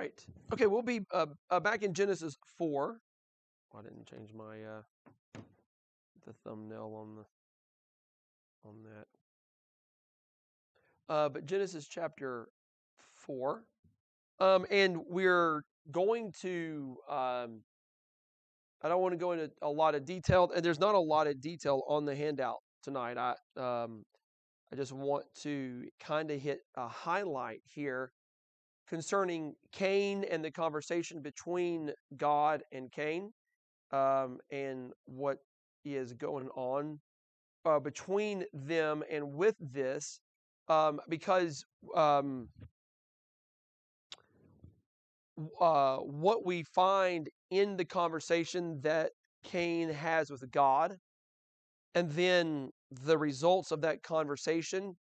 right. Okay, we'll be back in Genesis 4. I didn't change my the thumbnail on that. But Genesis chapter 4. And we're going to I don't want to go into a lot of detail, and there's not a lot of detail on the handout tonight. I just want to kind of hit a highlight here concerning Cain and the conversation between God and Cain, and what is going on between them and with this, because what we find in the conversation that Cain has with God, and then the results of that conversation,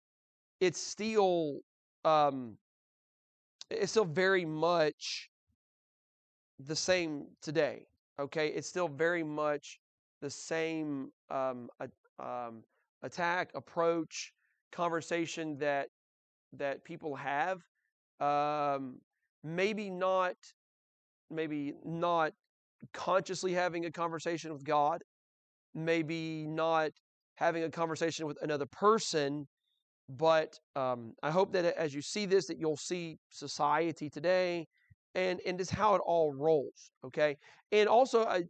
it's still very much the same today. Okay, it's still very much the same attack, approach, conversation that people have. Maybe not consciously having a conversation with God, maybe not having a conversation with another person, but I hope that as you see this, that you'll see society today and just how it all rolls, okay? And also, I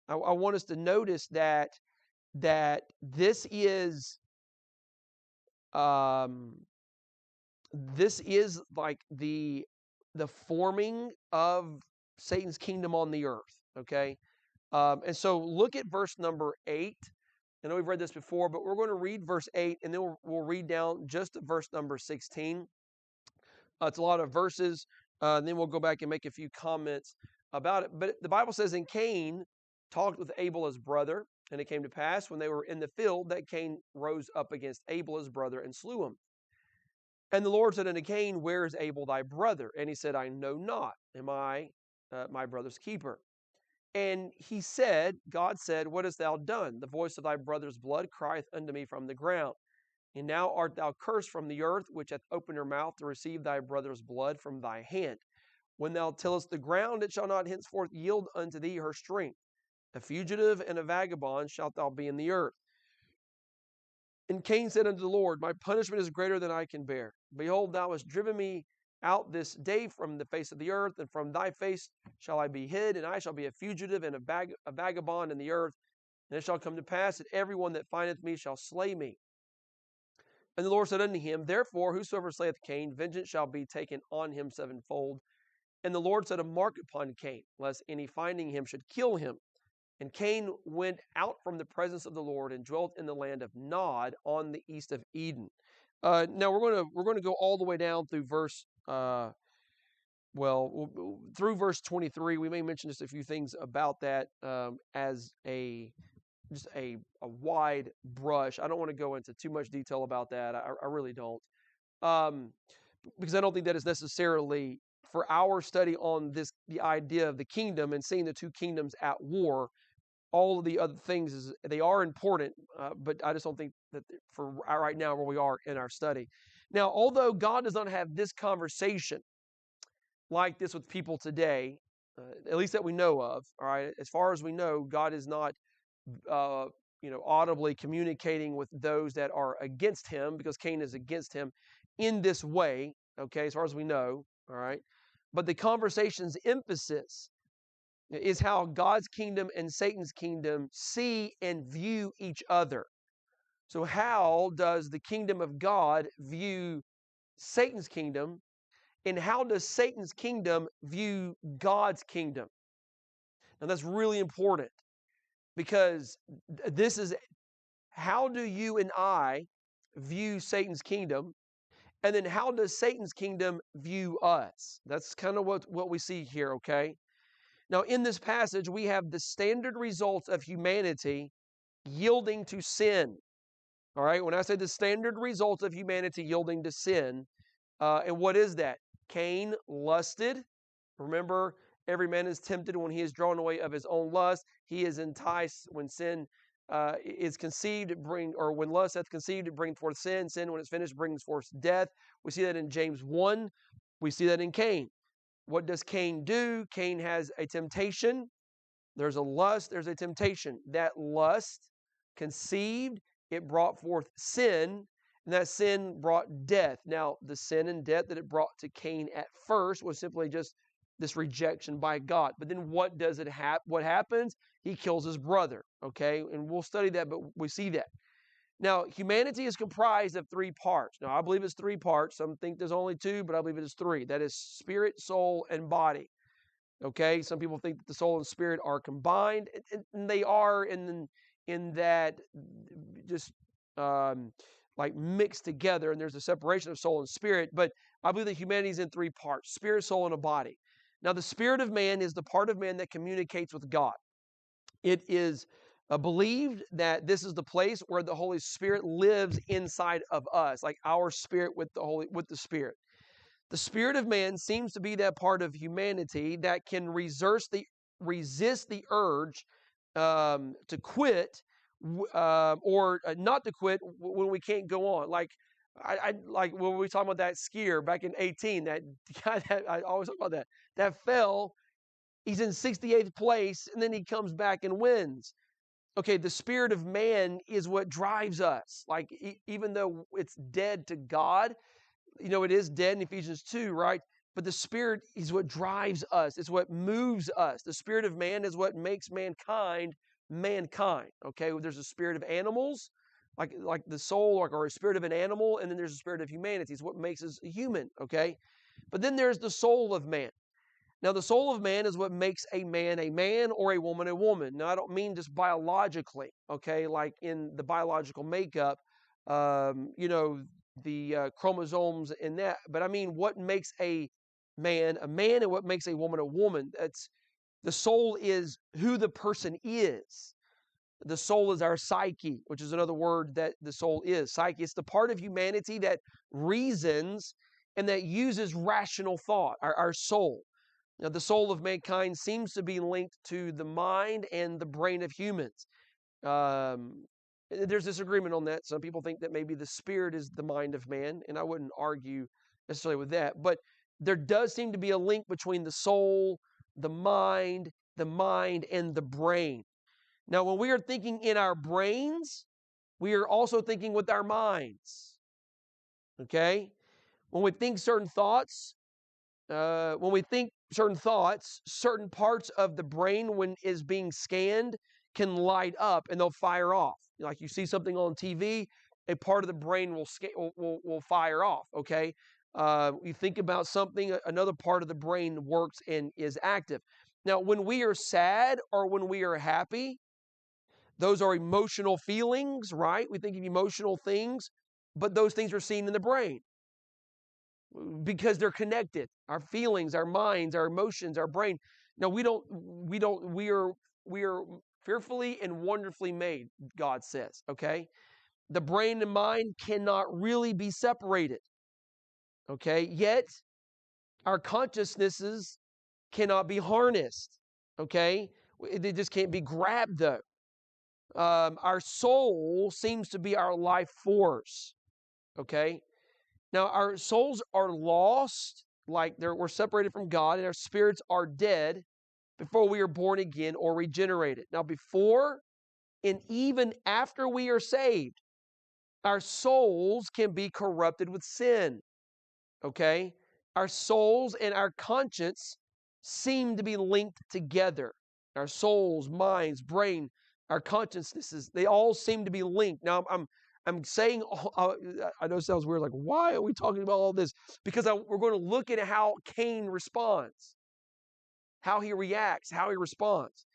want us to notice that this is like the forming of Satan's kingdom on the earth, okay? And so look at verse number 8. I know we've read this before, but we're going to read verse 8, and then we'll read down just to verse number 16. It's a lot of verses, and then we'll go back and make a few comments about it. But the Bible says, "And Cain talked with Abel his brother, and it came to pass when they were in the field that Cain rose up against Abel his brother and slew him. And the Lord said unto Cain, Where is Abel thy brother? And he said, I know not. Am I my brother's keeper? And he said, God said, What hast thou done? The voice of thy brother's blood crieth unto me from the ground. And now art thou cursed from the earth, which hath opened her mouth to receive thy brother's blood from thy hand. When thou tillest the ground, it shall not henceforth yield unto thee her strength. A fugitive and a vagabond shalt thou be in the earth. And Cain said unto the Lord, My punishment is greater than I can bear. Behold, thou hast driven me out this day from the face of the earth, and from thy face shall I be hid, and I shall be a fugitive and a vagabond in the earth. And it shall come to pass that everyone that findeth me shall slay me. And the Lord said unto him, Therefore, whosoever slayeth Cain, vengeance shall be taken on him sevenfold. And the Lord set a mark upon Cain, lest any finding him should kill him. And Cain went out from the presence of the Lord and dwelt in the land of Nod on the east of Eden." Now we're going to go all the way down through verse through verse 23. We may mention just a few things about that as just a wide brush. I don't want to go into too much detail about that. I really don't, because I don't think that is necessarily for our study on the idea of the kingdom and seeing the two kingdoms at war. All of the other things they are important, but I just don't think that for right now where we are in our study. Now, although God does not have this conversation like this with people today, at least that we know of, all right, as far as we know, God is not audibly communicating with those that are against him, because Cain is against him in this way, okay, as far as we know, all right. But the conversation's emphasis is how God's kingdom and Satan's kingdom see and view each other. So how does the kingdom of God view Satan's kingdom, and how does Satan's kingdom view God's kingdom? Now that's really important, because this is how do you and I view Satan's kingdom, and then how does Satan's kingdom view us? That's kind of what we see here, okay? Now, in this passage, we have the standard results of humanity yielding to sin. All right, when I say the standard results of humanity yielding to sin, and what is that? Cain lusted. Remember, every man is tempted when he is drawn away of his own lust. He is enticed when sin is conceived, when lust hath conceived, it brings forth sin. Sin, when it's finished, brings forth death. We see that in James 1. We see that in Cain. what does Cain do? Cain has a temptation. There's a lust, there's a temptation. That lust conceived, it brought forth sin, and that sin brought death. Now, the sin and death that it brought to Cain at first was simply just this rejection by God. But then what does it what happens? He kills his brother, okay? And we'll study that, but we see that. Now, humanity is comprised of three parts. Now, I believe it's three parts. Some think there's only two, but I believe it is three. That is spirit, soul, and body. Okay, some people think that the soul and spirit are combined, and they are in that just like mixed together, and there's a separation of soul and spirit. But I believe that humanity is in three parts: spirit, soul, and a body. Now, the spirit of man is the part of man that communicates with God. It is believed that this is the place where the Holy Spirit lives inside of us, like our spirit with the Spirit. The spirit of man seems to be that part of humanity that can resist the urge to quit or not to quit when we can't go on. Like like when we were talking about that skier back in 18, that guy that I always talk about that fell. He's in 68th place, and then he comes back and wins. Okay, the spirit of man is what drives us. Like even though it's dead to God, it is dead in Ephesians 2, right? But the Spirit is what drives us. It's what moves us. The spirit of man is what makes mankind, okay? There's a spirit of animals, like the soul, or a spirit of an animal, and then there's a spirit of humanity. It's what makes us human, okay? But then there's the soul of man. Now, the soul of man is what makes a man or a woman a woman. Now, I don't mean just biologically, okay, like in the biological makeup, the chromosomes in that, but I mean what makes a man, and what makes a woman. That's the soul is who the person is. The soul is our psyche, which is another word that the soul is. Psyche. It's the part of humanity that reasons and that uses rational thought, our soul. Now, the soul of mankind seems to be linked to the mind and the brain of humans. There's disagreement on that. Some people think that maybe the spirit is the mind of man, and I wouldn't argue necessarily with that. But there does seem to be a link between the soul, the mind, and the brain. Now, when we are thinking in our brains, we are also thinking with our minds. Okay? When we think certain thoughts, certain parts of the brain, when is being scanned, can light up and they'll fire off. Like you see something on TV, a part of the brain will fire off. Okay, you think about something, another part of the brain works and is active. Now, when we are sad or when we are happy, those are emotional feelings, right? We think of emotional things, but those things are seen in the brain because they're connected. Our feelings, our minds, our emotions, our brain. Now, we are fearfully and wonderfully made, God says, okay? The brain and mind cannot really be separated, okay? Yet, our consciousnesses cannot be harnessed, okay? They just can't be grabbed, though. Our soul seems to be our life force, okay? Now, our souls are lost, like we're separated from God, and our spirits are dead before we are born again or regenerated. Now, before and even after we are saved, our souls can be corrupted with sin, okay? Our souls and our conscience seem to be linked together. Our souls, minds, brain, our consciousnesses, they all seem to be linked. Now, I'm saying, I know it sounds weird, like, why are we talking about all this? Because we're going to look at how Cain responds, how he reacts, how he responds.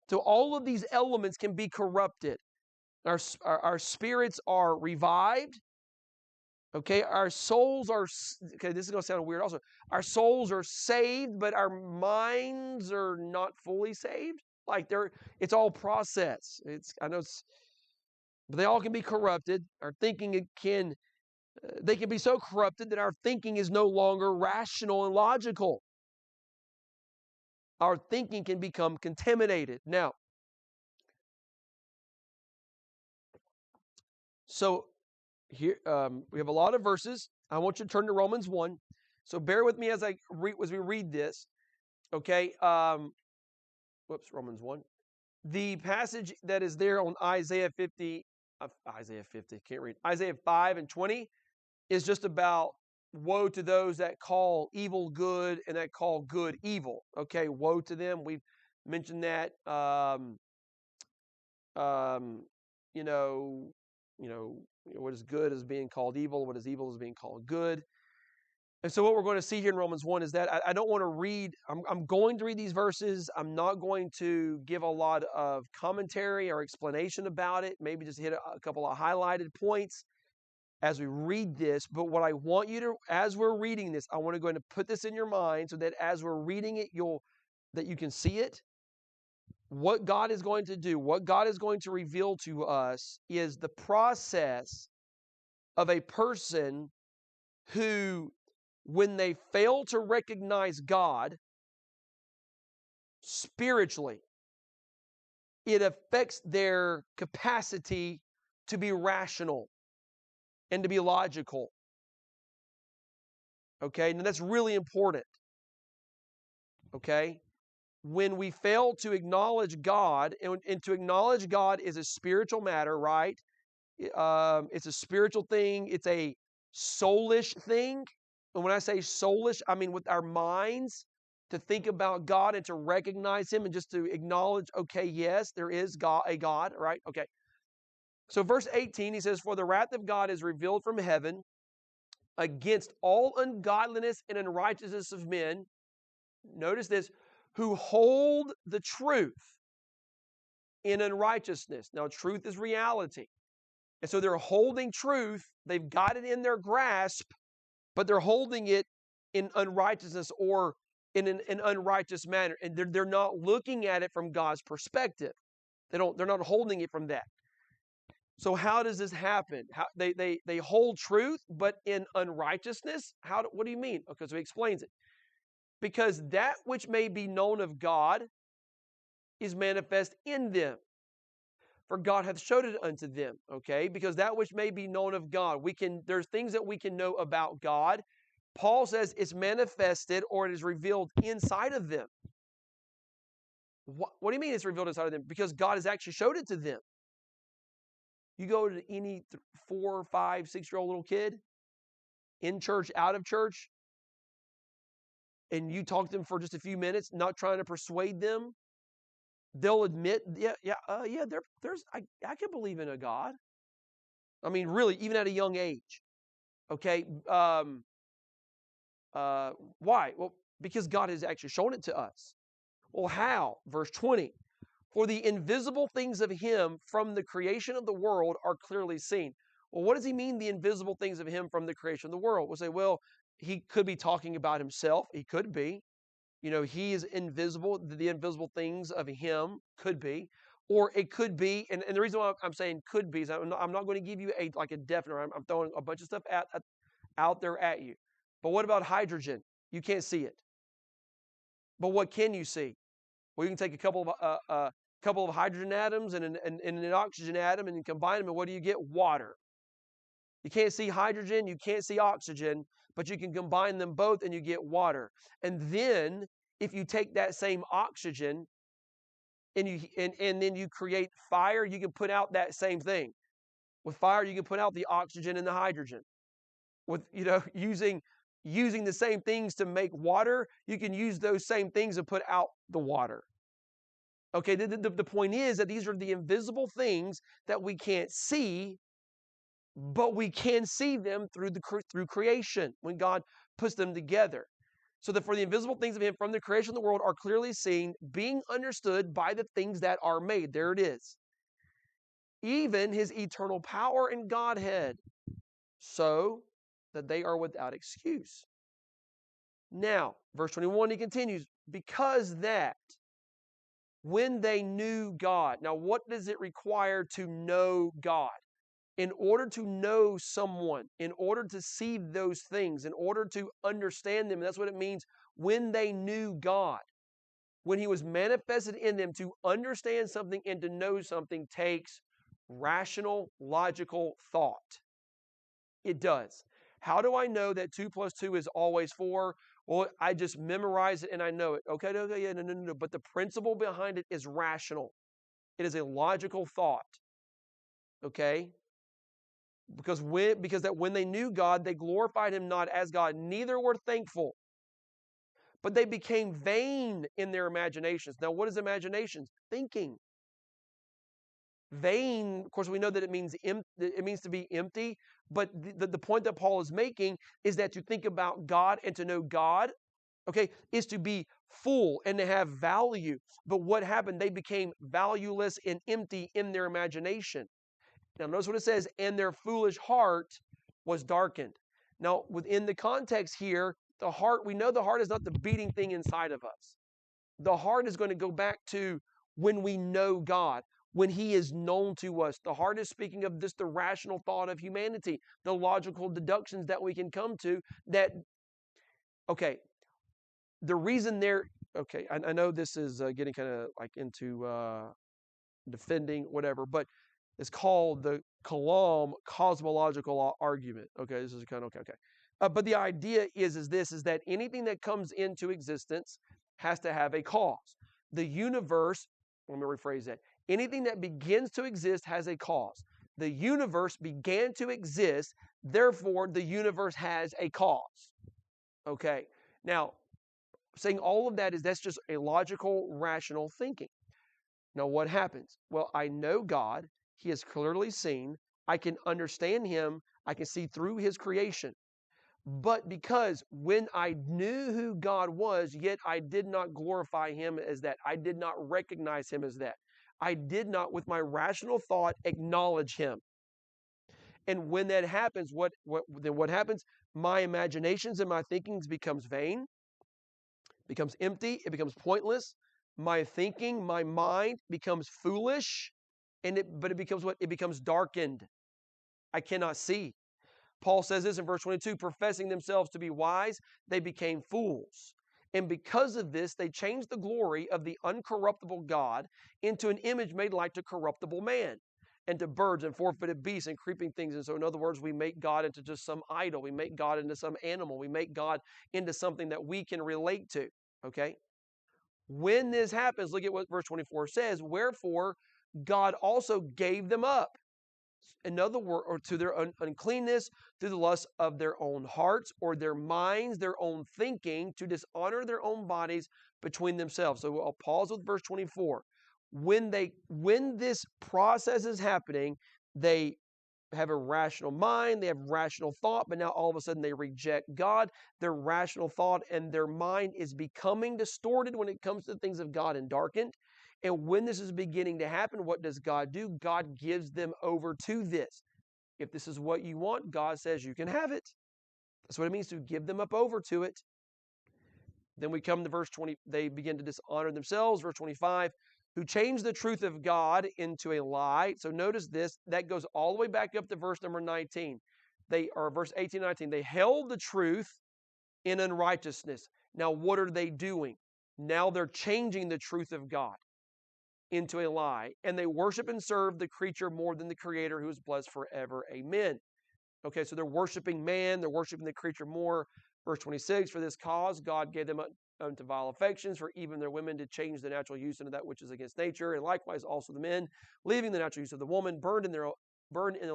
So all of these elements can be corrupted. Our spirits are revived. Okay, our souls are, okay, this is going to sound weird also. Our souls are saved, but our minds are not fully saved. Like it's all process. But they all can be corrupted. Our thinking they can be so corrupted that our thinking is no longer rational and logical. Our thinking can become contaminated. Now, so here we have a lot of verses. I want you to turn to Romans 1. So bear with me as we read this. Okay. Romans 1. The passage that is there on Isaiah 50, can't read. Isaiah 5 and 20 is just about woe to those that call evil good and that call good evil. Okay, woe to them. We've mentioned that. You know, what is good is being called evil. What is evil is being called good. And so what we're going to see here in Romans 1 is that I don't want to read, I'm going to read these verses. I'm not going to give a lot of commentary or explanation about it. Maybe just hit a couple of highlighted points as we read this. But what I want you to, as we're reading this, I want to go ahead and put this in your mind so that as we're reading it, that you can see it. What God is going to do, what God is going to reveal to us is the process of a person who, when they fail to recognize God spiritually, it affects their capacity to be rational and to be logical. Okay, and that's really important. Okay, when we fail to acknowledge God, and to acknowledge God is a spiritual matter, right? It's a spiritual thing. It's a soulish thing. And when I say soulish, I mean with our minds, to think about God and to recognize Him and just to acknowledge, okay, yes, there is God, a God, right? Okay. So verse 18, he says, "For the wrath of God is revealed from heaven against all ungodliness and unrighteousness of men," notice this, "who hold the truth in unrighteousness." Now, truth is reality. And so they're holding truth. They've got it in their grasp, but they're holding it in unrighteousness or in an unrighteous manner. And they're not looking at it from God's perspective. They're not holding it from that. So how does this happen? They hold truth, but in unrighteousness? What do you mean? Okay, so he explains it. Because that which may be known of God is manifest in them. For God hath showed it unto them, okay? Because that which may be known of God, there's things that we can know about God. Paul says it's manifested or it is revealed inside of them. What do you mean it's revealed inside of them? Because God has actually showed it to them. You go to any 4, 5, 6-year-old little kid, in church, out of church, and you talk to them for just a few minutes, not trying to persuade them, they'll admit, I can believe in a God. I mean, really, even at a young age. Okay. Why? Well, because God has actually shown it to us. Well, how? Verse 20. "For the invisible things of Him from the creation of the world are clearly seen." Well, what does he mean, the invisible things of Him from the creation of the world? We'll say, well, he could be talking about himself. He could be. He is invisible. The invisible things of Him could be. Or it could be, and the reason why I'm saying could be is I'm not going to give you a definite. I'm throwing a bunch of stuff out there at you. But what about hydrogen? You can't see it. But what can you see? Well, you can take a couple of hydrogen atoms and an oxygen atom and combine them, and what do you get? Water. You can't see hydrogen, you can't see oxygen, but you can combine them both and you get water. And then if you take that same oxygen and then you create fire, you can put out that same thing. With fire, you can put out the oxygen and the hydrogen. With using the same things to make water, you can use those same things to put out the water. Okay, the point is that these are the invisible things that we can't see, but we can see them through creation when God puts them together. So that for the invisible things of Him from the creation of the world are clearly seen, being understood by the things that are made. There it is. Even His eternal power and Godhead, so that they are without excuse. Now, verse 21, he continues, "Because that when they knew God." Now, what does it require to know God? In order to know someone, in order to see those things, in order to understand them, that's what it means when they knew God. When He was manifested in them, to understand something and to know something takes rational, logical thought. It does. How do I know that 2 plus 2 is always 4? Well, I just memorize it and I know it. Okay, yeah, no. But the principle behind it is rational. It is a logical thought. Okay? Because when they knew God, they glorified him not as God, neither were thankful. But they became vain in their imaginations. Now, what is imaginations? Thinking. Vain, of course, we know that it means to be empty, but the point that Paul is making is that to think about God and to know God, okay, is to be full and to have value. But what happened? They became valueless and empty in their imagination. Now, notice what it says, and their foolish heart was darkened. Now, within the context here, the heart, we know the heart is not the beating thing inside of us. The heart is going to go back to when we know God, when he is known to us. The heart is speaking of this, the rational thought of humanity, the logical deductions that we can come to that, okay, the reason they're, okay, I know this is getting kind of like into defending whatever, but it's called the Kalam cosmological argument. Okay, this is kind of, okay. But the idea is that anything that comes into existence has to have a cause. The universe, let me rephrase that. Anything that begins to exist has a cause. The universe began to exist, therefore the universe has a cause. Okay, now saying all of that that's just a logical, rational thinking. Now what happens? Well, I know God. He is clearly seen. I can understand him. I can see through his creation. But because when I knew who God was, yet I did not glorify him as that. I did not recognize him as that. I did not, with my rational thought, acknowledge him. And when that happens, then what happens? My imaginations and my thinkings becomes vain, becomes empty, it becomes pointless. My thinking, my mind becomes foolish, but it becomes what? It becomes darkened. I cannot see. Paul says this in verse 22, professing themselves to be wise, they became fools. And because of this, they changed the glory of the uncorruptible God into an image made like to corruptible man, and to birds and four-footed beasts and creeping things. And so, in other words, we make God into just some idol. We make God into some animal. We make God into something that we can relate to. Okay? When this happens, look at what verse 24 says. Wherefore, God also gave them up. In other words, or to their uncleanness, through the lust of their own hearts, or their minds, their own thinking, to dishonor their own bodies between themselves. So I'll pause with verse 24. When this process is happening, they have a rational mind, they have rational thought, but now all of a sudden they reject God. Their rational thought and their mind is becoming distorted when it comes to things of God and darkened. And when this is beginning to happen, what does God do? God gives them over to this. If this is what you want, God says you can have it. That's what it means to give them up over to it. Then we come to verse 20. They begin to dishonor themselves. Verse 25, who changed the truth of God into a lie. So notice this. That goes all the way back up to verse number 19. Verse 18, 19. They held the truth in unrighteousness. Now what are they doing? Now they're changing the truth of God into a lie, and they worship and serve the creature more than the Creator, who is blessed forever. Amen. Okay, so they're worshiping man, they're worshiping the creature more. Verse 26, for this cause God gave them unto vile affections, for even their women did change the natural use into that which is against nature, and likewise also the men, leaving the natural use of the woman, burned in their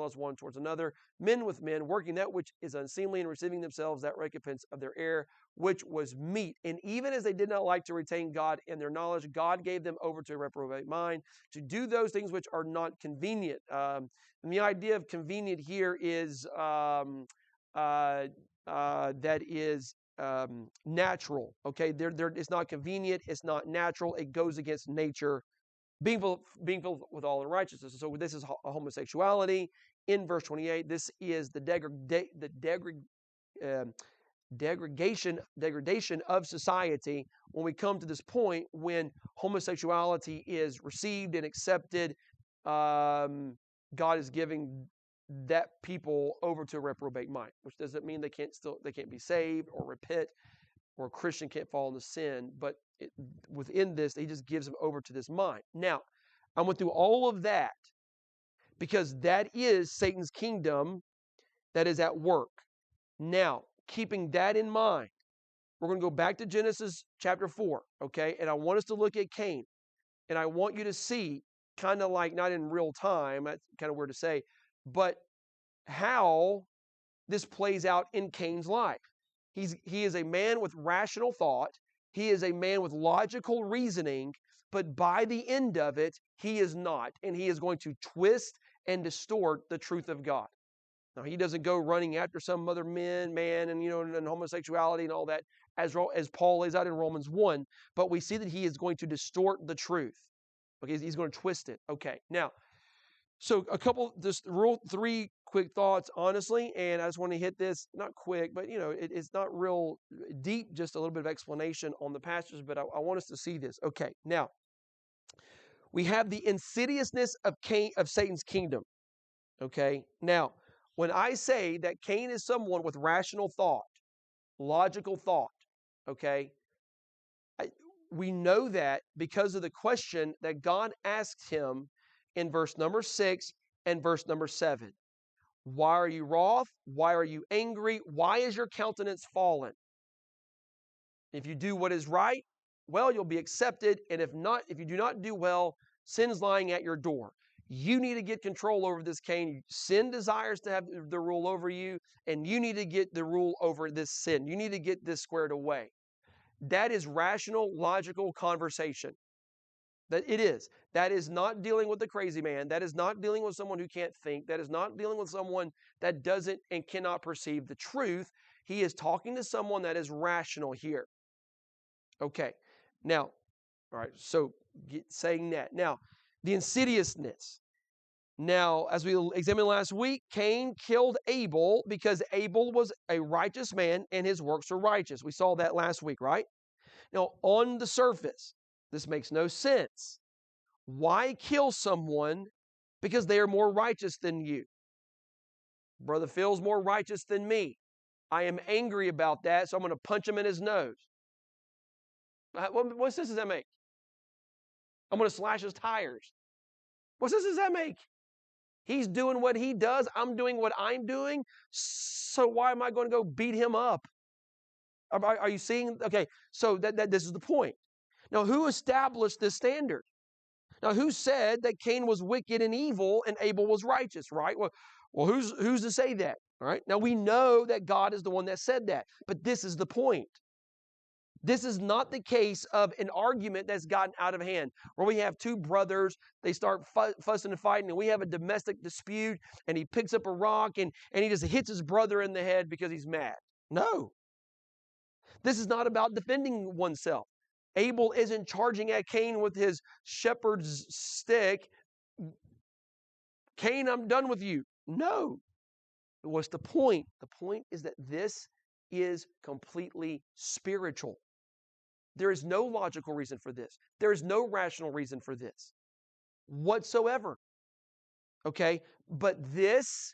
lust one towards another, men with men, working that which is unseemly, and receiving themselves that recompense of their error, which was meat. And even as they did not like to retain God in their knowledge, God gave them over to a reprobate mind to do those things which are not convenient. And the idea of convenient here is natural. Okay, it's not convenient. It's not natural. It goes against nature. Being filled with all unrighteousness. So this is homosexuality. In verse 28, this is the degradation of society. When we come to this point when homosexuality is received and accepted, God is giving that people over to a reprobate mind, which doesn't mean they can't be saved or repent, or a Christian can't fall into sin, but within this, he just gives them over to this mind. Now, I went through all of that because that is Satan's kingdom that is at work. Now, keeping that in mind, we're going to go back to Genesis chapter 4, okay? And I want us to look at Cain. And I want you to see, kind of like, not in real time, that's kind of weird to say, but how this plays out in Cain's life. He is a man with rational thought. He is a man with logical reasoning, but by the end of it, he is not. And he is going to twist and distort the truth of God. Now, he doesn't go running after some other man, and and homosexuality and all that, as Paul lays out in Romans 1, but we see that he is going to distort the truth. Okay, he's going to twist it. Okay, now, so just three quick thoughts, honestly, and I just want to hit this, not quick, but it's not real deep, just a little bit of explanation on the passages, but I want us to see this. Okay, now, we have the insidiousness of Satan's kingdom. Okay, now, when I say that Cain is someone with rational thought, logical thought, okay, we know that because of the question that God asked him in verse number 6 and verse number 7. Why are you wroth? Why are you angry? Why is your countenance fallen? If you do what is right, well, you'll be accepted. And if you do not do well, sin's lying at your door. You need to get control over this, Cain. Sin desires to have the rule over you, and you need to get the rule over this sin. You need to get this squared away. That is rational, logical conversation. That it is. That is not dealing with the crazy man. That is not dealing with someone who can't think. That is not dealing with someone that doesn't and cannot perceive the truth. He is talking to someone that is rational here. Okay. Now, all right, so saying that. Now, the insidiousness. Now, as we examined last week, Cain killed Abel because Abel was a righteous man and his works were righteous. We saw that last week, right? Now, on the surface, this makes no sense. Why kill someone because they are more righteous than you? Brother Phil's more righteous than me. I am angry about that, so I'm going to punch him in his nose. What sense does that make? I'm going to slash his tires. What sense does that make? He's doing what he does. I'm doing what I'm doing. So why am I going to go beat him up? Are you seeing? Okay, so this is the point. Now, who established this standard? Now, who said that Cain was wicked and evil and Abel was righteous, right? Well, who's to say that? All right. Now, we know that God is the one that said that, but this is the point. This is not the case of an argument that's gotten out of hand, where we have two brothers, they start fussing and fighting, and we have a domestic dispute, and he picks up a rock, and he just hits his brother in the head because he's mad. No. This is not about defending oneself. Abel isn't charging at Cain with his shepherd's stick. Cain, I'm done with you. No. What's the point? The point is that this is completely spiritual. There is no logical reason for this. There is no rational reason for this whatsoever. Okay? But this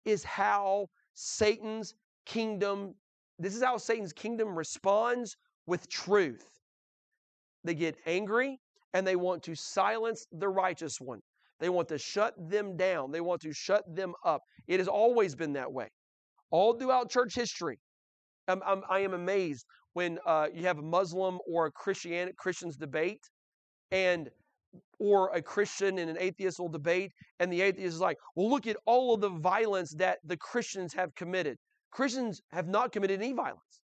is how Satan's kingdom responds with truth. They get angry and they want to silence the righteous one. They want to shut them down. They want to shut them up. It has always been that way. All throughout church history. I am amazed when you have a Muslim or a Christian's debate, or a Christian and an atheist will debate, and the atheist is like, well, look at all of the violence that the Christians have committed. Christians have not committed any violence.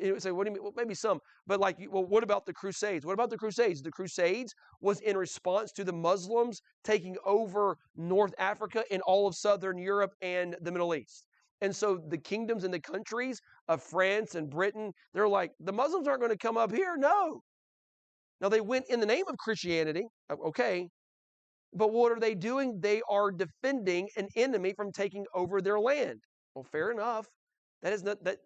You would say, what do you mean? Well, maybe some, but what about the Crusades? What about the Crusades? The Crusades was in response to the Muslims taking over North Africa and all of Southern Europe and the Middle East. And so the kingdoms and the countries of France and Britain, they're like, the Muslims aren't going to come up here. No. Now, they went in the name of Christianity, okay, but what are they doing? They are defending an enemy from taking over their land. Well, fair enough. That is not that.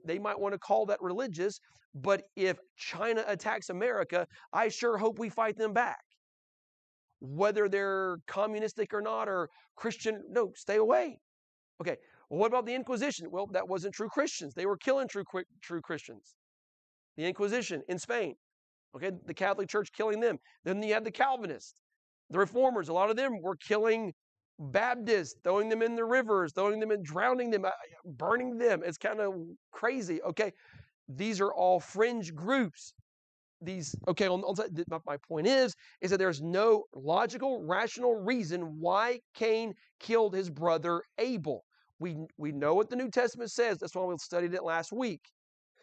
They might want to call that religious, but if China attacks America, I sure hope we fight them back. Whether they're communistic or not, or Christian, no, stay away. Okay, well, what about the Inquisition? Well, that wasn't true Christians. They were killing true Christians. The Inquisition in Spain, okay, the Catholic Church killing them. Then you have the Calvinists, the Reformers. A lot of them were killing Baptists, throwing them in the rivers, throwing them in, drowning them, burning them. It's kind of crazy. Okay, these are all fringe groups. My point is that there's no logical, rational reason why Cain killed his brother Abel. We know what the New Testament says. That's why we studied it last week.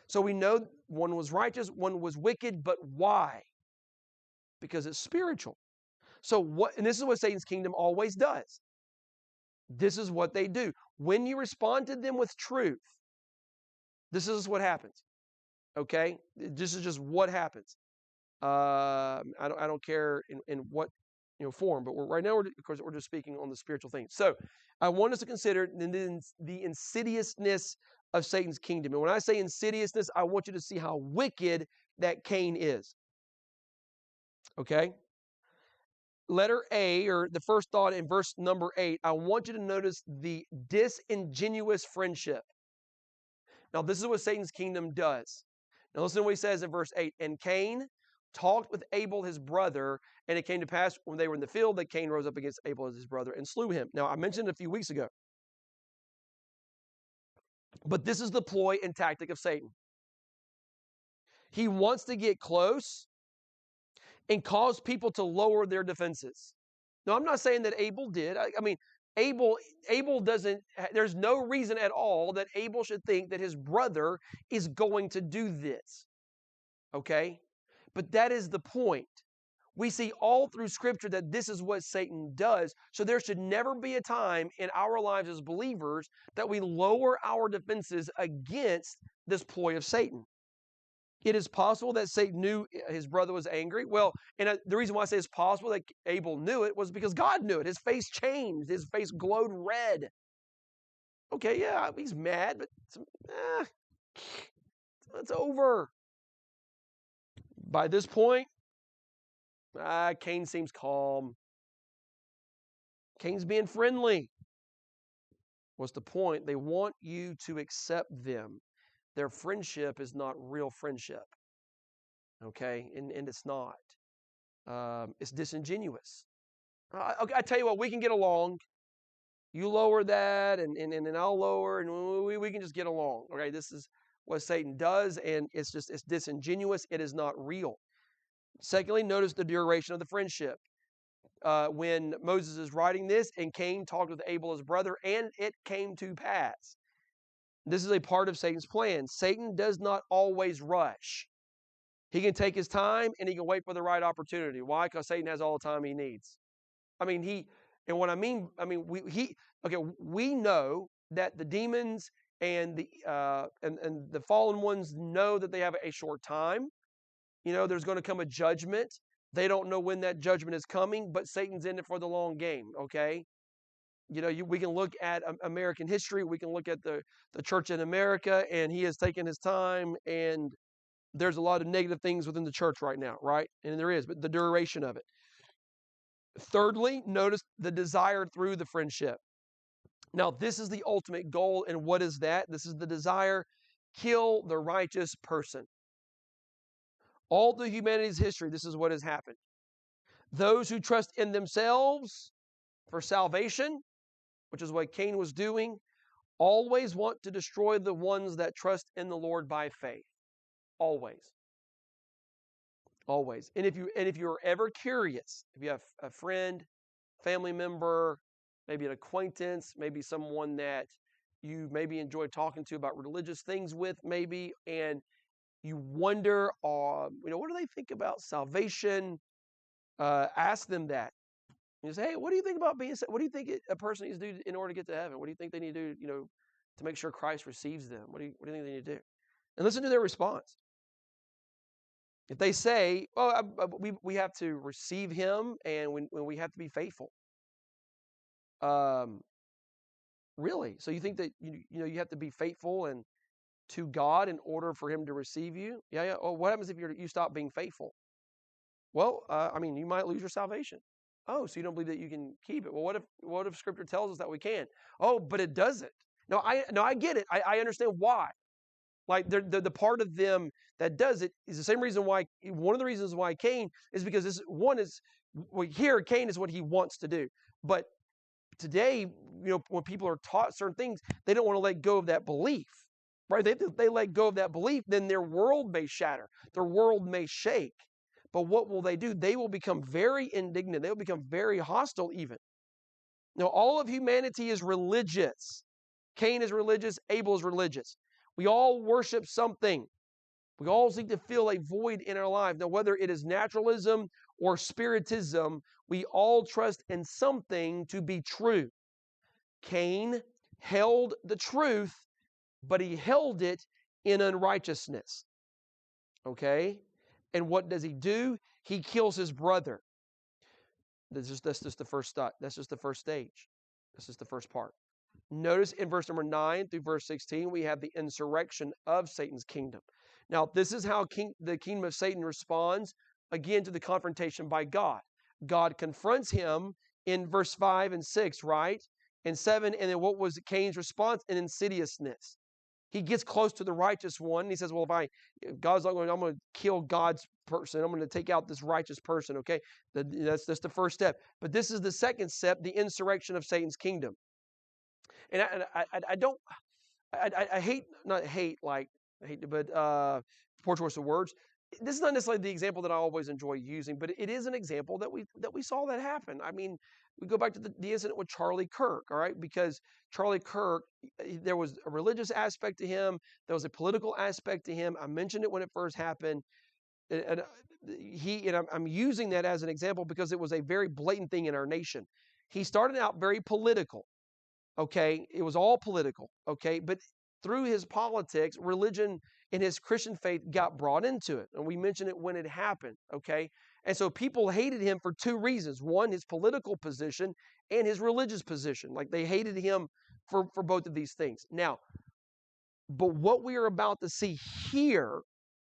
So we know one was righteous, one was wicked, but why? Because it's spiritual. So what? And this is what Satan's kingdom always does. This is what they do. When you respond to them with truth, this is what happens. Okay, this is just what happens. I don't care in what form, but right now we're just speaking on the spiritual things. So I want us to consider the insidiousness of Satan's kingdom. And when I say insidiousness, I want you to see how wicked that Cain is. Okay? Letter A, or the first thought in verse number 8, I want you to notice the disingenuous friendship. Now, this is what Satan's kingdom does. Now, listen to what he says in verse 8. And Cain talked with Abel his brother, and it came to pass when they were in the field that Cain rose up against Abel his brother and slew him. Now, I mentioned it a few weeks ago. But this is the ploy and tactic of Satan. He wants to get close and cause people to lower their defenses. Now, I'm not saying that Abel did. I mean, Abel doesn't, there's no reason at all that Abel should think that his brother is going to do this. Okay? But that is the point. We see all through Scripture that this is what Satan does. So there should never be a time in our lives as believers that we lower our defenses against this ploy of Satan. It is possible that Satan knew his brother was angry. Well, and the reason why I say it's possible that Abel knew it was because God knew it. His face changed. His face glowed red. Okay, yeah, he's mad, but it's over. By this point, Cain seems calm. Cain's being friendly. What's the point? They want you to accept them. Their friendship is not real friendship. Okay? And it's not. It's disingenuous. I tell you what, we can get along. You lower that, and I'll lower, and we can just get along. Okay? This is what Satan does, and it's disingenuous. It is not real. Secondly, notice the duration of the friendship. When Moses is writing this, and Cain talked with Abel his brother, and it came to pass. This is a part of Satan's plan. Satan does not always rush. He can take his time, and he can wait for the right opportunity. Why? Because Satan has all the time he needs. We know that the demons and the fallen ones know that they have a short time. There's going to come a judgment. They don't know when that judgment is coming, but Satan's in it for the long game, okay? We can look at American history. We can look at the church in America, and he has taken his time, and there's a lot of negative things within the church right now, right? And there is, but the duration of it. Thirdly, notice the desire through the friendship. Now, this is the ultimate goal, and what is that? This is the desire, kill the righteous person. All through humanity's history, this is what has happened. Those who trust in themselves for salvation, which is what Cain was doing, always want to destroy the ones that trust in the Lord by faith. Always. Always. And if you're ever curious, if you have a friend, family member, maybe an acquaintance, maybe someone that you maybe enjoy talking to about religious things with, maybe, and you wonder, what do they think about salvation? Ask them that. You say, hey, what do you think about being saved? What do you think a person needs to do in order to get to heaven? What do you think they need to do, to make sure Christ receives them? What do you think they need to do? And listen to their response. If they say, we have to receive him, and when we have to be faithful. Really? So you think that you have to be faithful and to God in order for him to receive you? Yeah. Oh, what happens if you stop being faithful? Well, you might lose your salvation. Oh, so you don't believe that you can keep it? Well, what if Scripture tells us that we can? Oh, but it doesn't. No, I get it. I understand why. Like the part of them that does it is the same reason why. One of the reasons why Cain is because Cain is what he wants to do. But today, when people are taught certain things, they don't want to let go of that belief, right? They let go of that belief, then their world may shatter. Their world may shake. But what will they do? They will become very indignant. They will become very hostile even. Now, all of humanity is religious. Cain is religious. Abel is religious. We all worship something. We all seek to fill a void in our life. Now, whether it is naturalism or spiritism, we all trust in something to be true. Cain held the truth, but he held it in unrighteousness. Okay? And what does he do? He kills his brother. That's just the first thought. That's just the first stage. This is the first part. Notice in verse number 9 through verse 16, we have the insurrection of Satan's kingdom. Now, this is how the kingdom of Satan responds, again, to the confrontation by God. God confronts him in verse 5 and 6, right? And 7, and then what was Cain's response? An insidiousness. He gets close to the righteous one, and he says, well, if God's not going, I'm going to kill God's person. I'm going to take out this righteous person, okay? That's the first step. But this is the second step, the insurrection of Satan's kingdom. And I hate, not hate, like, I hate, but poor choice of words. This is not necessarily the example that I always enjoy using, but it is an example that we saw that happen. I mean, we go back to the incident with Charlie Kirk, all right? Because Charlie Kirk, there was a religious aspect to him. There was a political aspect to him. I mentioned it when it first happened. And I'm using that as an example because it was a very blatant thing in our nation. He started out very political, okay? It was all political, okay? But through his politics, religion and his Christian faith got brought into it. And we mentioned it when it happened, okay? And so people hated him for two reasons. One, his political position and his religious position. Like they hated him for both of these things. Now, but what we are about to see here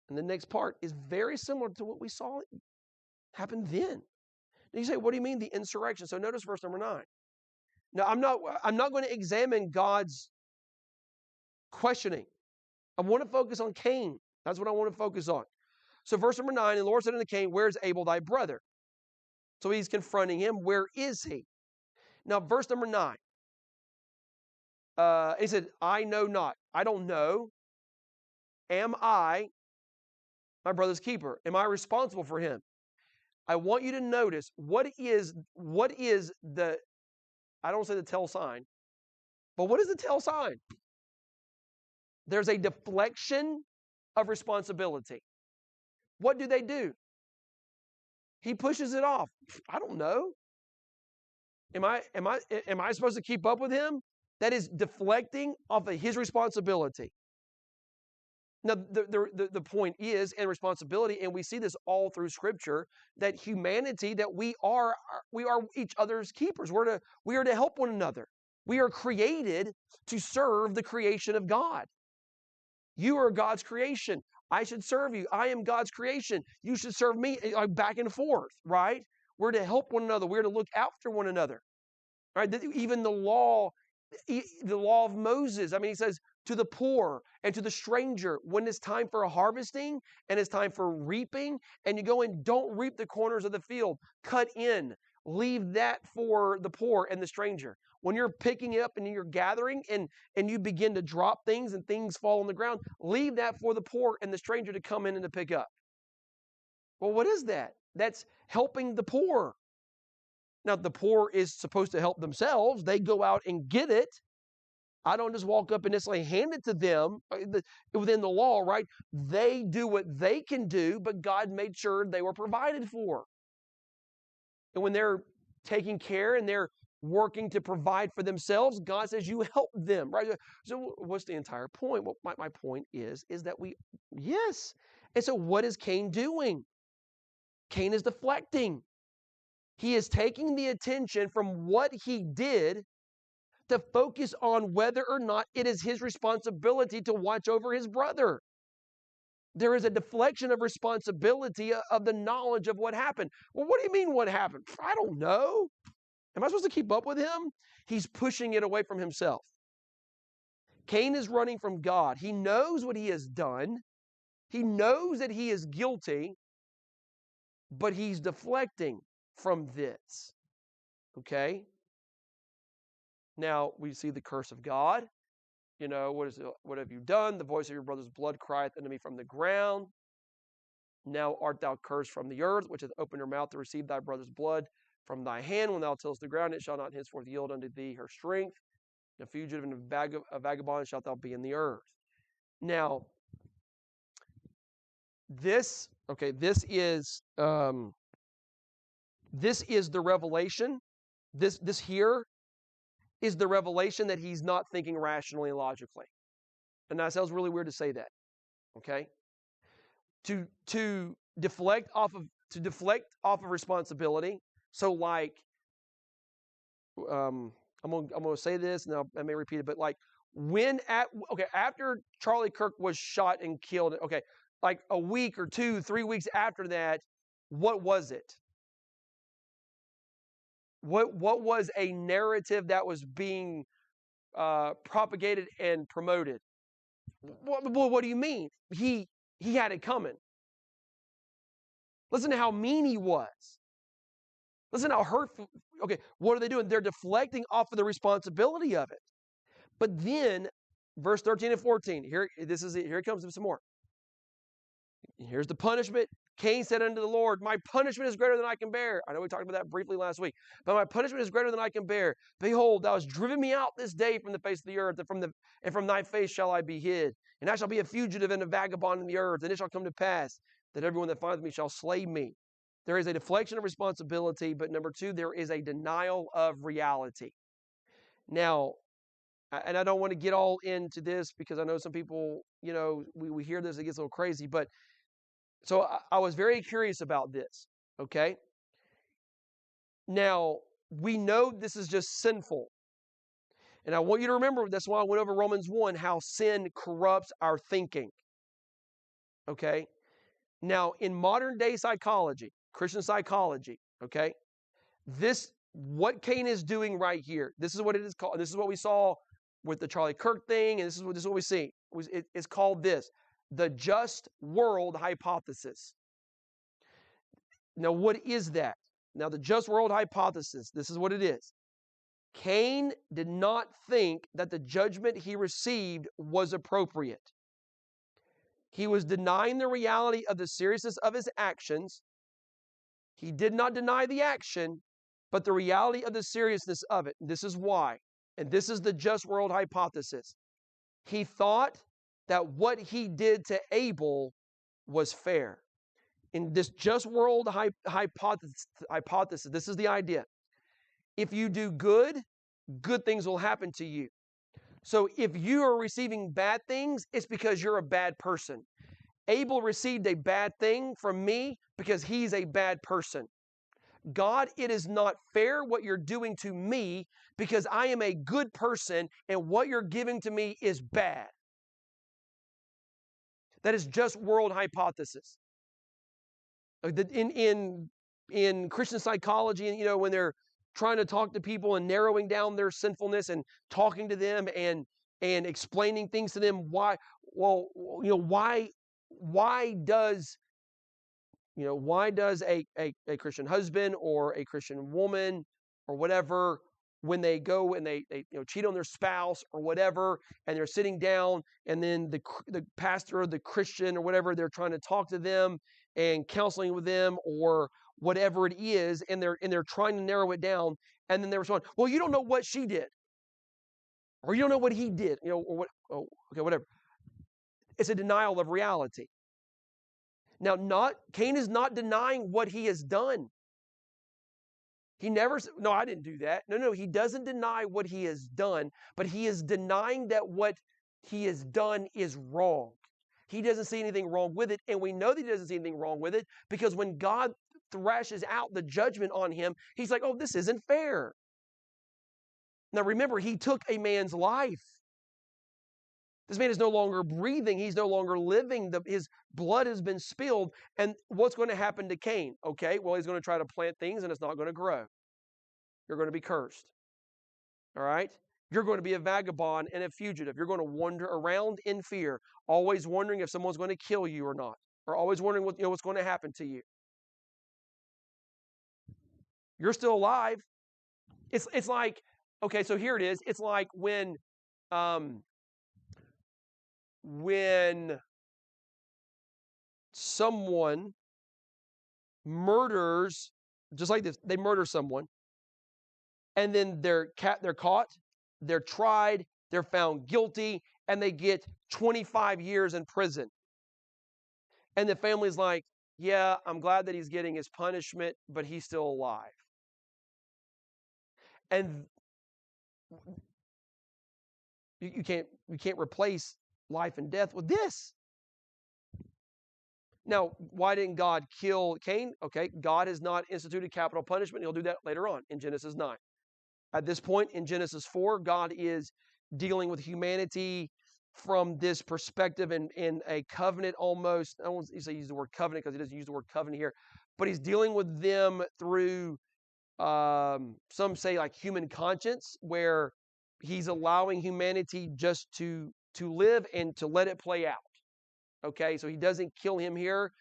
in the next part is very similar to what we saw happen then. And you say, what do you mean the insurrection? So notice verse number 9. Now, I'm not going to examine God's questioning. I want to focus on Cain. That's what I want to focus on. So verse number 9, and the Lord said unto Cain, where is Abel thy brother? So he's confronting him. Where is he? Now, verse number 9. He said, I know not. I don't know. Am I my brother's keeper? Am I responsible for him? I want you to notice what is the, I don't say the tell sign, but what is the tell sign? There's a deflection of responsibility. What do? He pushes it off. I don't know. Am I supposed to keep up with him? That is deflecting off of his responsibility. Now, the point is, and responsibility, and we see this all through Scripture, that humanity, that we are each other's keepers. We are to help one another. We are created to serve the creation of God. You are God's creation. I should serve you. I am God's creation. You should serve me, back and forth, right? We're to help one another. We're to look after one another, right? Even the law of Moses, I mean, he says, to the poor and to the stranger, when it's time for harvesting and it's time for reaping, and you go and don't reap the corners of the field, cut in, leave that for the poor and the stranger. When you're picking up and you're gathering and you begin to drop things and things fall on the ground, leave that for the poor and the stranger to come in and to pick up. Well, what is that? That's helping the poor. Now, the poor is supposed to help themselves. They go out and get it. I don't just walk up and necessarily hand it to them within the law, right? They do what they can do, but God made sure they were provided for. And when they're taking care and they're working to provide for themselves, God says you help them, right? So what's the entire point? Well, my point is that yes. And so what is Cain doing? Cain is deflecting. He is taking the attention from what he did to focus on whether or not it is his responsibility to watch over his brother. There is a deflection of responsibility of the knowledge of what happened. Well, what do you mean what happened? I don't know. Am I supposed to keep up with him? He's pushing it away from himself. Cain is running from God. He knows what he has done. He knows that he is guilty, but he's deflecting from this. Okay? Now we see the curse of God. What have you done? The voice of your brother's blood crieth unto me from the ground. Now art thou cursed from the earth, which hath opened her mouth to receive thy brother's blood from thy hand. When thou tillest the ground, it shall not henceforth yield unto thee her strength. A fugitive and a vagabond shalt thou be in the earth. Now, this is the revelation. This here is the revelation that he's not thinking rationally and logically. And that sounds really weird to say that. Okay? To deflect off of responsibility. So like I'm gonna say this, and I may repeat it, but like after Charlie Kirk was shot and killed, like a week or 2, 3 weeks after that, what was it? What was a narrative that was being propagated and promoted? What do you mean? He had it coming. Listen to how mean he was. Listen to how hurtful. Okay, what are they doing? They're deflecting off of the responsibility of it. But then, verse 13 and 14, here it comes some more. Here's the punishment. Cain said unto the Lord, my punishment is greater than I can bear. I know we talked about that briefly last week. But my punishment is greater than I can bear. Behold, thou hast driven me out this day from the face of the earth, and from thy face shall I be hid. And I shall be a fugitive and a vagabond in the earth. And it shall come to pass that everyone that findeth me shall slay me. There is a deflection of responsibility, but number 2, there is a denial of reality. Now, and I don't want to get all into this because I know some people, we hear this, it gets a little crazy, but so I was very curious about this, okay? Now, we know this is just sinful. And I want you to remember, that's why I went over Romans 1, how sin corrupts our thinking, okay? Now, in modern day psychology, Christian psychology, okay, what Cain is doing right here, this is what it is called, this is what we saw with the Charlie Kirk thing, and this is what we see. It's called this, the just world hypothesis. Now, what is that? Now, the just world hypothesis, this is what it is. Cain did not think that the judgment he received was appropriate. He was denying the reality of the seriousness of his actions. He did not deny the action, but the reality of the seriousness of it. This is why. And this is the just world hypothesis. He thought that what he did to Abel was fair. In this just world hypothesis, this is the idea. If you do good, good things will happen to you. So if you are receiving bad things, it's because you're a bad person. Abel received a bad thing from me because he's a bad person. God, it is not fair what you're doing to me because I am a good person and what you're giving to me is bad. That is just world hypothesis. In Christian psychology, when they're trying to talk to people and narrowing down their sinfulness and talking to them and explaining things to them, why does a Christian husband or a Christian woman or whatever, when they go and they cheat on their spouse or whatever, and they're sitting down, and then the pastor or the Christian or whatever, they're trying to talk to them and counseling with them or whatever it is, and they're trying to narrow it down, and then they respond, well, you don't know what she did, or you don't know what he did, or what, whatever. It's a denial of reality. Now, Cain is not denying what he has done. He never said, no, I didn't do that. No, he doesn't deny what he has done, but he is denying that what he has done is wrong. He doesn't see anything wrong with it, and we know that he doesn't see anything wrong with it because when God thrashes out the judgment on him, he's like, oh, this isn't fair. Now remember, he took a man's life. This man is no longer breathing. He's no longer living. His blood has been spilled. And what's going to happen to Cain? Okay, well, he's going to try to plant things and it's not going to grow. You're going to be cursed. All right? You're going to be a vagabond and a fugitive. You're going to wander around in fear, always wondering if someone's going to kill you or not, or always wondering what's going to happen to you. You're still alive. It's like Okay, so here it is. It's like when someone murders, just like this, they murder someone, and then they're caught, they're tried, they're found guilty, and they get 25 years in prison. And the family's like, yeah, I'm glad that he's getting his punishment, but he's still alive. And you can't replace life and death with this. Now, why didn't God kill Cain? Okay, God has not instituted capital punishment. He'll do that later on in Genesis 9. At this point in Genesis 4, God is dealing with humanity from this perspective in a covenant almost. I won't say use the word covenant because he doesn't use the word covenant here, but he's dealing with them through some say like human conscience, where he's allowing humanity just to live and to let it play out. Okay, so he doesn't kill him here.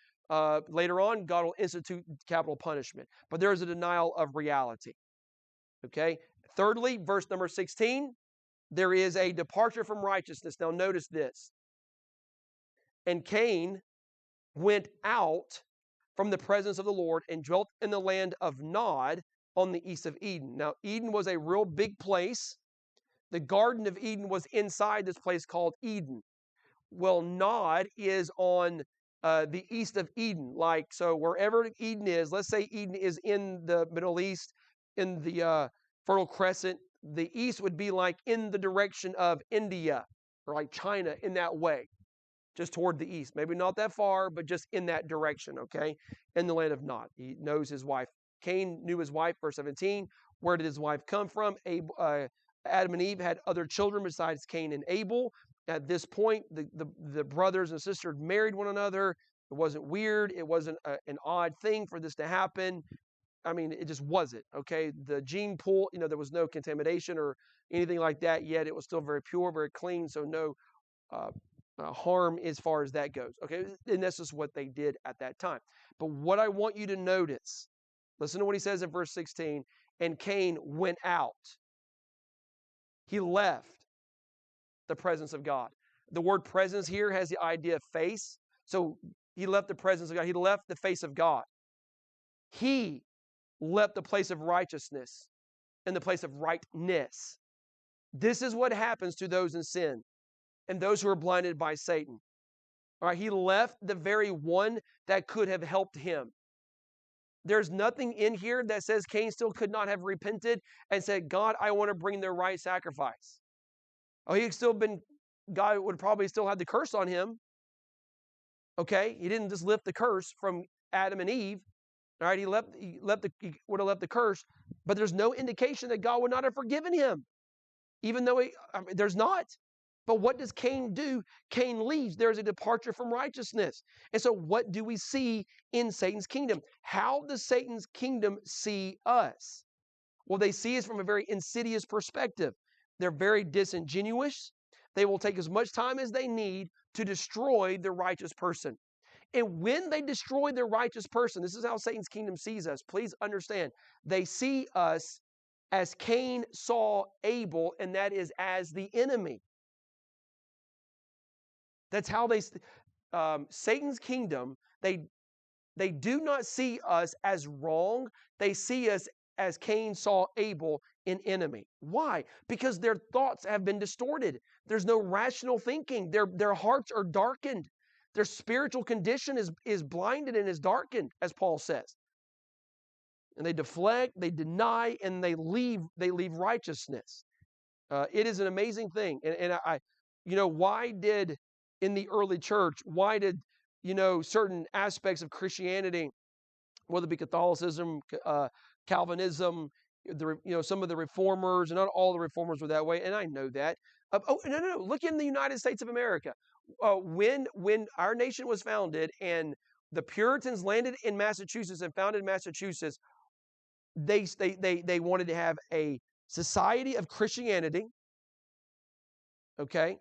Later on, God will institute capital punishment, but there is a denial of reality. Okay, thirdly, verse number 16, there is a departure from righteousness. Now notice this. And Cain went out from the presence of the Lord and dwelt in the land of Nod on the east of Eden. Now, Eden was a real big place. The Garden of Eden was inside this place called Eden. Well, Nod is on the east of Eden. Like, so wherever Eden is, let's say Eden is in the Middle East, in the Fertile Crescent, the east would be like in the direction of India or like China in that way, just toward the east. Maybe not that far, but just in that direction, okay? In the land of Nod. He knows his wife. Cain knew his wife, verse 17. Where did his wife come from? Adam and Eve had other children besides Cain and Abel. At this point, the brothers and sisters married one another. It wasn't weird. It wasn't an odd thing for this to happen. I mean, it just wasn't, okay? The gene pool, there was no contamination or anything like that yet. It was still very pure, very clean, so no harm as far as that goes, okay? And that's just what they did at that time. But what I want you to notice, listen to what he says in verse 16, and Cain went out. He left the presence of God. The word presence here has the idea of face. So he left the presence of God. He left the face of God. He left the place of righteousness and the place of rightness. This is what happens to those in sin and those who are blinded by Satan. All right, he left the very one that could have helped him. There's nothing in here that says Cain still could not have repented and said, God, I want to bring the right sacrifice. Oh, God would probably still have the curse on him. Okay, he didn't just lift the curse from Adam and Eve. All right, he would have left the curse, but there's no indication that God would not have forgiven him, even though there's not. But what does Cain do? Cain leaves. There's a departure from righteousness. And so what do we see in Satan's kingdom? How does Satan's kingdom see us? Well, they see us from a very insidious perspective. They're very disingenuous. They will take as much time as they need to destroy the righteous person. And when they destroy the righteous person, this is how Satan's kingdom sees us. Please understand, they see us as Cain saw Abel, and that is as the enemy. That's how Satan's kingdom, they do not see us as wrong. They see us as Cain saw Abel, an enemy. Why? Because their thoughts have been distorted. There's no rational thinking. Their hearts are darkened. Their spiritual condition is blinded and is darkened, as Paul says. And they deflect, they deny, and they leave righteousness. It is an amazing thing. And why did, in the early church, certain aspects of Christianity, whether it be Catholicism, Calvinism, some of the reformers, and not all the reformers were that way, and I know that. No. Look in the United States of America. When our nation was founded and the Puritans landed in Massachusetts and founded Massachusetts, they wanted to have a society of Christianity, okay?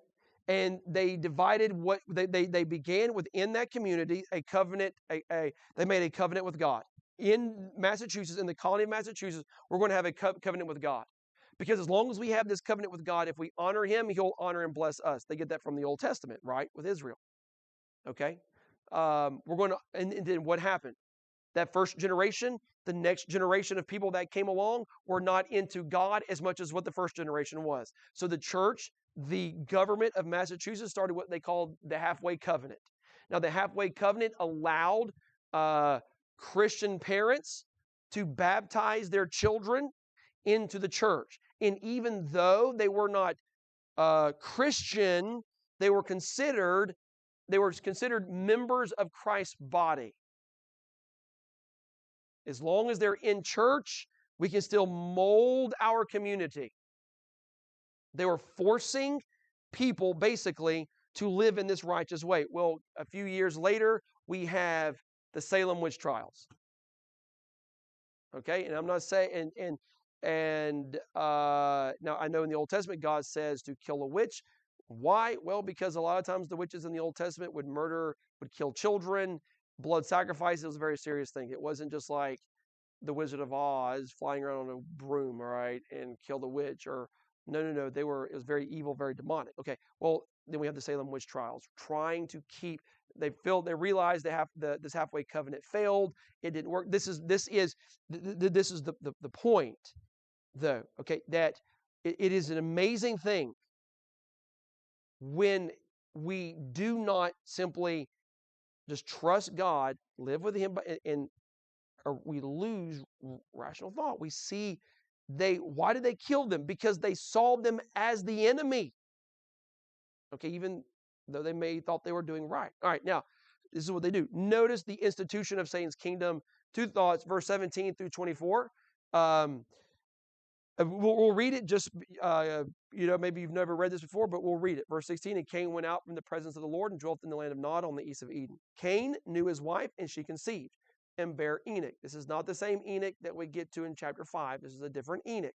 And they divided they began within that community a covenant. They made a covenant with God. In Massachusetts, in the colony of Massachusetts, we're going to have a covenant with God. Because as long as we have this covenant with God, if we honor him, he'll honor and bless us. They get that from the Old Testament, right? With Israel. Okay? We're going to, and then what happened? That first generation, the next generation of people that came along were not into God as much as what the first generation was. So the church, the government of Massachusetts started what they called the halfway covenant. Now, the halfway covenant allowed Christian parents to baptize their children into the church. And even though they were not Christian, they were considered members of Christ's body. As long as they're in church, we can still mold our community. They were forcing people basically to live in this righteous way. Well, a few years later, we have the Salem witch trials. Okay, and I'm not saying, now I know in the Old Testament God says to kill a witch. Why? Well, because a lot of times the witches in the Old Testament would kill children. Blood sacrifice was a very serious thing. It wasn't just like the Wizard of Oz flying around on a broom, all right, and kill the witch. Or no. It was very evil, very demonic. Okay, well, then we have the Salem witch trials, trying to keep. They realized this halfway covenant failed. It didn't work. This is the point, though. Okay, that it is an amazing thing when we do not simply just trust God, live with him, and we lose rational thought. We see why did they kill them? Because they saw them as the enemy. Okay, even though they may thought they were doing right. All right, now, this is what they do. Notice the institution of Satan's kingdom. Two thoughts, verse 17 through 24. We'll read it just, maybe you've never read this before, but we'll read it. Verse 16, and Cain went out from the presence of the Lord and dwelt in the land of Nod on the east of Eden. Cain knew his wife, and she conceived and bare Enoch. This is not the same Enoch that we get to in chapter 5. This is a different Enoch.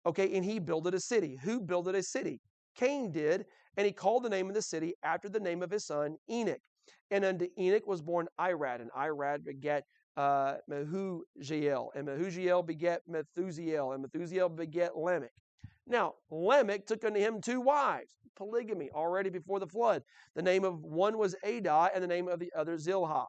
Okay, and he builded a city. Who builded a city? Cain did, and he called the name of the city after the name of his son, Enoch. And unto Enoch was born Irad, and Irad begat Mehujael, and Mehujael begat Methusiel, and Methusiel begat Lamech. Now, Lamech took unto him two wives, polygamy, already before the flood. The name of one was Adah, and the name of the other Zilhah.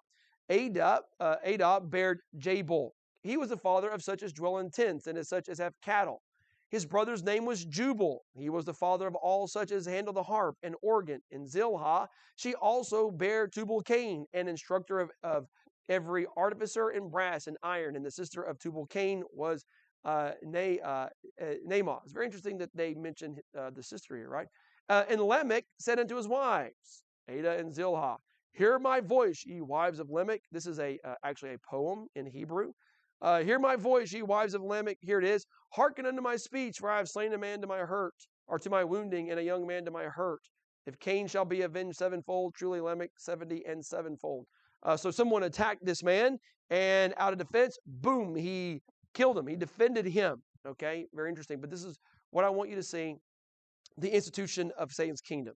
Adah bare Jabal. He was the father of such as dwell in tents, and as such as have cattle. His brother's name was Jubal. He was the father of all such as handle the harp and organ. And Zilhah, she also bare Tubal-Cain, an instructor of every artificer in brass and iron. And the sister of Tubal-Cain was Naamah. It's very interesting that they mentioned the sister here, right? And Lamech said unto his wives, Adah and Zilhah, hear my voice, ye wives of Lamech. This is actually a poem in Hebrew. Hear my voice, ye wives of Lamech. Here it is. Hearken unto my speech, for I have slain a man to my hurt, or to my wounding, and a young man to my hurt. If Cain shall be avenged sevenfold, truly Lamech 70 and sevenfold. So someone attacked this man, and out of defense, boom, he killed him. He defended him. Okay, very interesting. But this is what I want you to see, the institution of Satan's kingdom.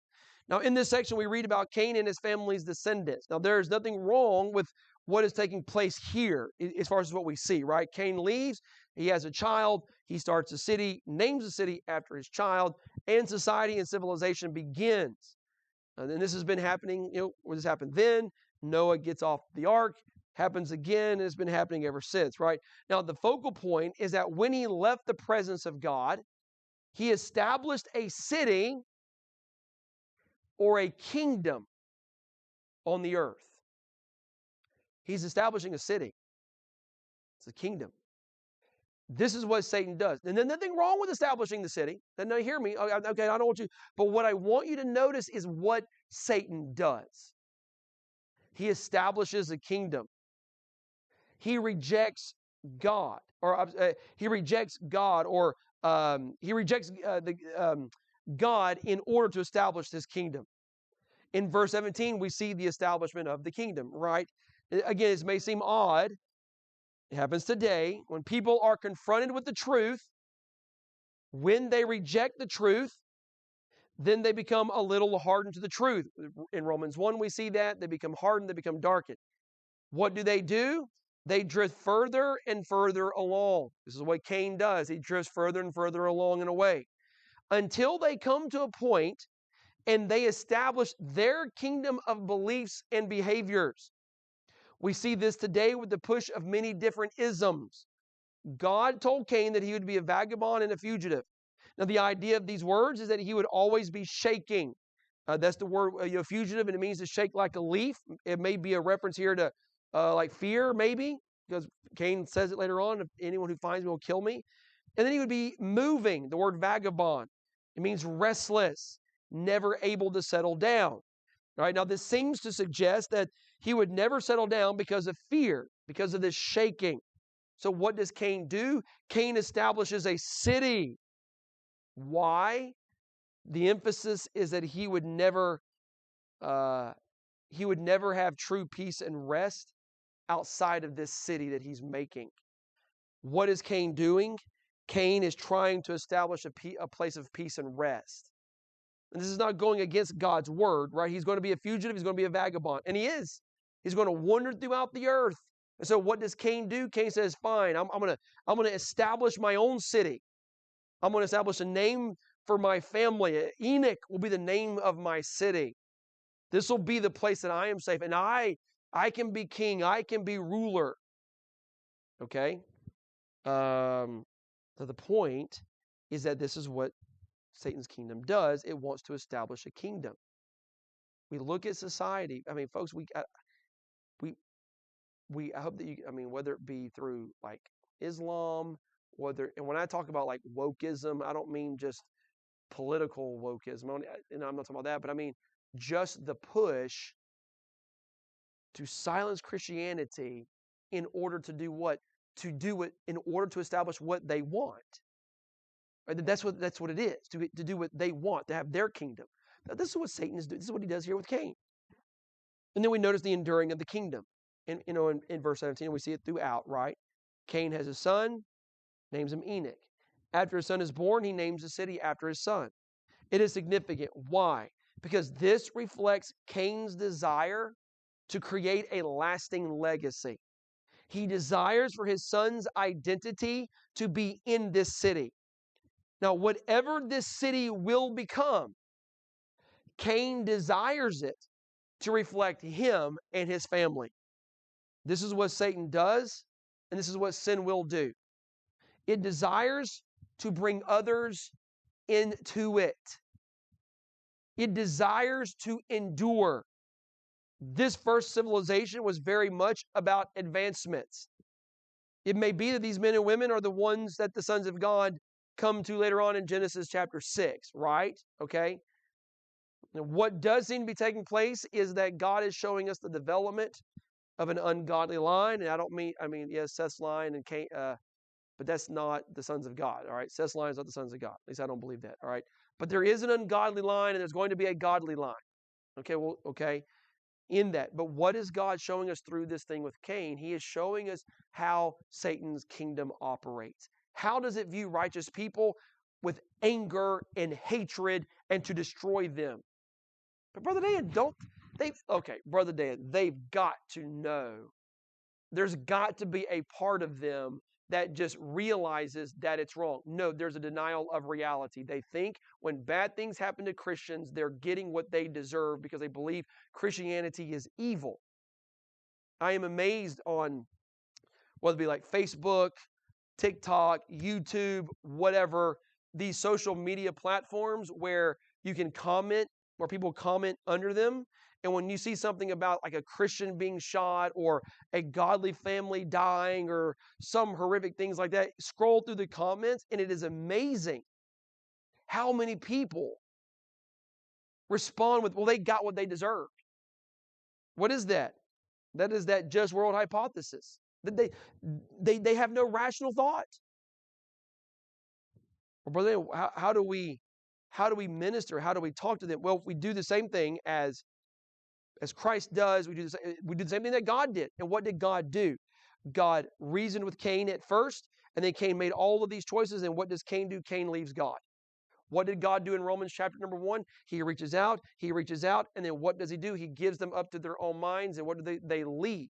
Now, in this section, we read about Cain and his family's descendants. Now, there is nothing wrong with what is taking place here as far as what we see, right? Cain leaves. He has a child. He starts a city, names the city after his child, and society and civilization begins. And this has been happening, when this happened then, Noah gets off the ark, happens again, and it's been happening ever since, right? Now, the focal point is that when he left the presence of God, he established a city or a kingdom on the earth. He's establishing a city. It's a kingdom. This is what Satan does. And there's nothing wrong with establishing the city. Now, hear me. Okay, I don't want you. But what I want you to notice is what Satan does. He establishes a kingdom. He rejects God, or he rejects God, or he rejects God in order to establish this kingdom. In verse 17, we see the establishment of the kingdom, right? Again, it may seem odd. It happens today when people are confronted with the truth. When they reject the truth, then they become a little hardened to the truth. In Romans 1, we see that. They become hardened, they become darkened. What do? They drift further and further along. This is what Cain does. He drifts further and further along and away until they come to a point and they establish their kingdom of beliefs and behaviors. We see this today with the push of many different isms. God told Cain that he would be a vagabond and a fugitive. Now, the idea of these words is that he would always be shaking. That's the word, fugitive, and it means to shake like a leaf. It may be a reference here to like fear, maybe, because Cain says it later on, if anyone who finds me will kill me. And then he would be moving, the word vagabond. It means restless, never able to settle down. All right, now this seems to suggest that he would never settle down because of fear, because of this shaking. So what does Cain do? Cain establishes a city. Why? The emphasis is that he would never have true peace and rest outside of this city that he's making. What is Cain doing? Cain is trying to establish a place of peace and rest. And this is not going against God's word, right? He's going to be a fugitive. He's going to be a vagabond. And he is. He's going to wander throughout the earth. And so what does Cain do? Cain says, fine, I'm going to establish my own city. I'm going to establish a name for my family. Enoch will be the name of my city. This will be the place that I am safe. And I can be king. I can be ruler. Okay? So the point is that this is what Satan's kingdom does. It wants to establish a kingdom. We look at society. I mean, folks, I hope that whether it be through like Islam, and when I talk about like wokeism, I don't mean just political wokeism. I'm not talking about that, but I mean just the push to silence Christianity in order to do what? To do it in order to establish what they want. Right? That's what it is, to do what they want, to have their kingdom. Now, this is what Satan is doing. This is what he does here with Cain. And then we notice the enduring of the kingdom. And in verse 17, we see it throughout, right? Cain has a son, names him Enoch. After his son is born, he names the city after his son. It is significant. Why? Because this reflects Cain's desire to create a lasting legacy. He desires for his son's identity to be in this city. Now, whatever this city will become, Cain desires it to reflect him and his family. This is what Satan does, and this is what sin will do. It desires to bring others into it. It desires to endure. This first civilization was very much about advancements. It may be that these men and women are the ones that the sons of God come to later on in Genesis chapter 6, right? Okay? And what does seem to be taking place is that God is showing us the development of an ungodly line. And I mean, yes, Seth's line and Cain, but that's not the sons of God, all right? Seth's line is not the sons of God. At least I don't believe that, all right? But there is an ungodly line, and there's going to be a godly line. Okay, in that. But what is God showing us through this thing with Cain? He is showing us how Satan's kingdom operates. How does it view righteous people? With anger and hatred and to destroy them. But Brother Dan, Brother Dan, they've got to know. There's got to be a part of them that just realizes that it's wrong. No, there's a denial of reality. They think when bad things happen to Christians, they're getting what they deserve because they believe Christianity is evil. I am amazed on whether it be like Facebook, TikTok, YouTube, whatever, these social media platforms where you can comment, where people comment under them. And when you see something about like a Christian being shot or a godly family dying or some horrific things like that, scroll through the comments and it is amazing how many people respond with, well, they got what they deserved. What is that? That is that just world hypothesis. That they have no rational thought. Well, brother, how do we minister? How do we talk to them? Well, we do the same thing as Christ does. We do the same thing that God did. And what did God do? God reasoned with Cain at first, and then Cain made all of these choices. And what does Cain do? Cain leaves God. What did God do in Romans chapter number 1? He reaches out, and then what does he do? He gives them up to their own minds, and what do they leave?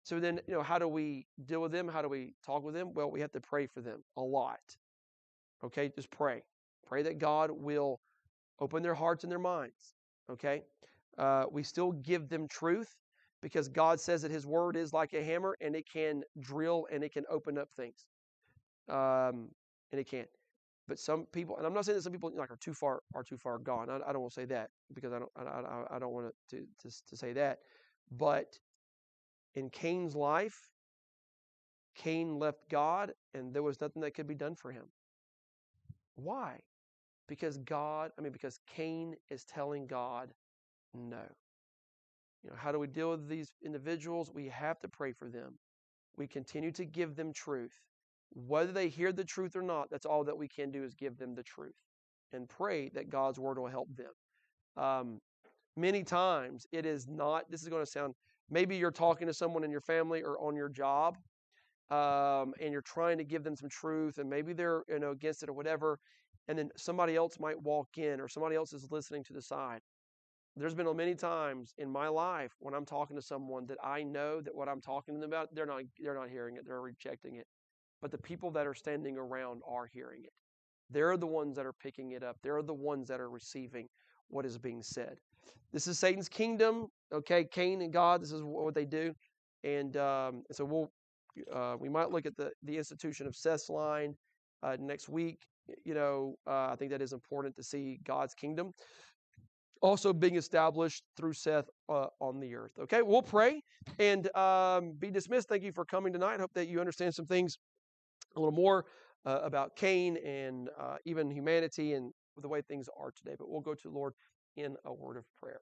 So then, how do we deal with them? How do we talk with them? Well, we have to pray for them a lot. Okay, just pray. Pray that God will open their hearts and their minds. Okay, we still give them truth because God says that His word is like a hammer and it can drill and it can open up things. And it can. But some people, and I'm not saying that some people like are too far gone. I don't want to say that because I don't want to say that. But in Cain's life, Cain left God, and there was nothing that could be done for him. Why? Because Cain is telling God no. How do we deal with these individuals? We have to pray for them. We continue to give them truth. Whether they hear the truth or not, that's all that we can do is give them the truth and pray that God's word will help them. Many times it is not, this is going to sound, maybe you're talking to someone in your family or on your job, and you're trying to give them some truth, and maybe they're against it or whatever, and then somebody else might walk in or somebody else is listening to the side. There's been many times in my life when I'm talking to someone that I know that what I'm talking to them about, they're not hearing it, they're rejecting it. But the people that are standing around are hearing it. They're the ones that are picking it up. They're the ones that are receiving what is being said. This is Satan's kingdom. Okay, Cain and God, this is what they do. And so we might look at the institution of Seth's line next week. I think that is important to see God's kingdom also being established through Seth on the earth. Okay, we'll pray and be dismissed. Thank you for coming tonight. Hope that you understand some things a little more about Cain and even humanity and the way things are today. But we'll go to the Lord in a word of prayer.